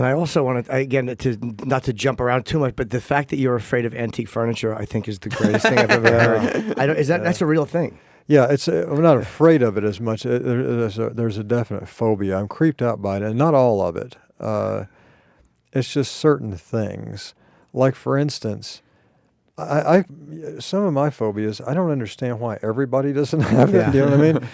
And I also want to, again, not to jump around too much, but the fact that you're afraid of antique furniture, I think, is the greatest thing I've ever heard. That's a real thing? Yeah, I'm not afraid of it as much. There's a definite phobia. I'm creeped out by it, and not all of it. It's just certain things. Like, for instance, some of my phobias, I don't understand why everybody doesn't have it. You know what I mean?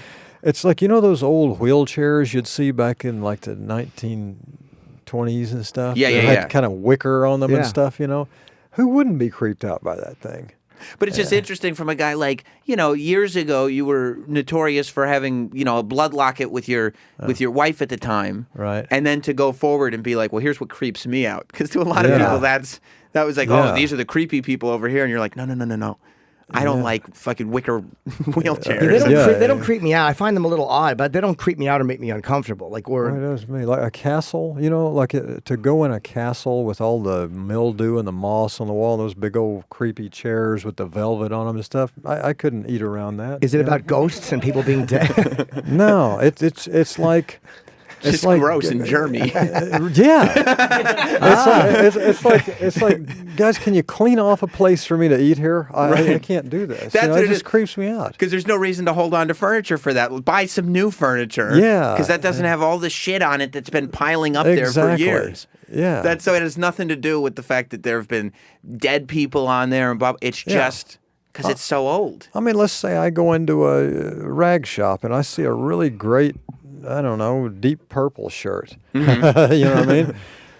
It's like, those old wheelchairs you'd see back in like the 1920s and stuff? Yeah. Had kind of wicker on them and stuff, Who wouldn't be creeped out by that thing? But it's just interesting from a guy like, years ago you were notorious for having, a blood locket with your wife at the time. Right. And then to go forward and be like, well, here's what creeps me out. Because to a lot of people, that was like, oh, these are the creepy people over here. And you're like, no. I don't like fucking wicker wheelchairs. They don't creep me out. I find them a little odd, but they don't creep me out or make me uncomfortable. Like like a castle, to go in a castle with all the mildew and the moss on the wall, and those big old creepy chairs with the velvet on them and stuff. I couldn't eat around that. Is it about ghosts and people being dead? No, it's like. It's like gross and germy. It's like, guys, can you clean off a place for me to eat here? I can't do this. It just creeps me out. Because there's no reason to hold on to furniture for that. Buy some new furniture. Yeah. Because that doesn't have all the shit on it that's been piling up there for years. Yeah. So it has nothing to do with the fact that there have been dead people on there and blah. It's just because it's so old. I mean, let's say I go into a rag shop and I see a really great, I don't know, deep purple shirt. Mm-hmm. You know what I mean?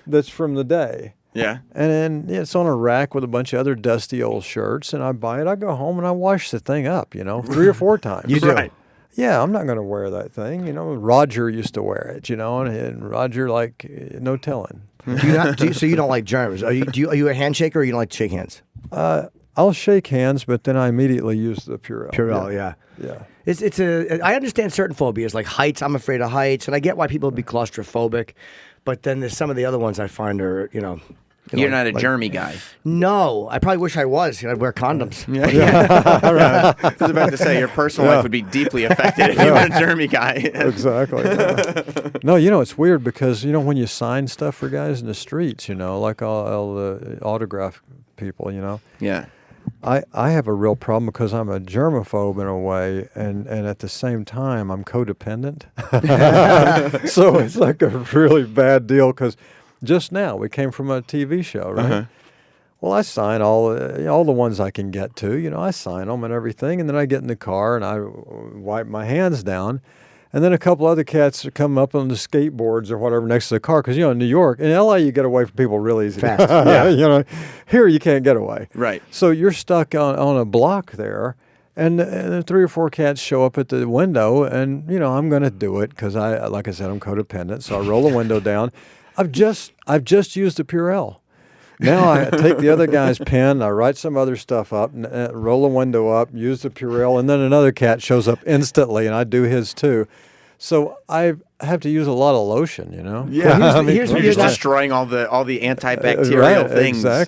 That's from the day. Yeah. And then it's on a rack with a bunch of other dusty old shirts, and I buy it. I go home and I wash the thing up, 3 or 4 times. You do? Right. Yeah, I'm not going to wear that thing. Roger used to wear it, and Roger, no telling. So you don't like germs? Are you a handshaker or you don't like to shake hands? I'll shake hands, but then I immediately use the Purell. Purell, yeah. I understand certain phobias, like heights. I'm afraid of heights, and I get why people would be claustrophobic. But then there's some of the other ones I find are, You're not a germy guy. No, I probably wish I was. I'd wear condoms. Right. I was about to say your personal life would be deeply affected if you were a germy guy. Exactly. No, it's weird because when you sign stuff for guys in the streets, like all the autograph people, Yeah. I have a real problem because I'm a germaphobe in a way, and at the same time I'm codependent. So it's like a really bad deal because just now we came from a TV show, right? Uh-huh. Well, I sign all the ones I can get to. I sign them and everything, and then I get in the car and I wipe my hands down. And then a couple other cats come up on the skateboards or whatever next to the car because, in New York, in L.A. you get away from people really easy. Fast. Yeah. Here you can't get away. Right. So you're stuck on a block there, and 3 or 4 cats show up at the window, and, I'm going to do it because, like I said, I'm codependent. So I roll the window down. I've just used the Purell. Now I take the other guy's pen, I write some other stuff up, and roll the window up, use the Purell, and then another cat shows up instantly, and I do his too. So I have to use a lot of lotion, Yeah, you're destroying all the antibacterial things. Exactly.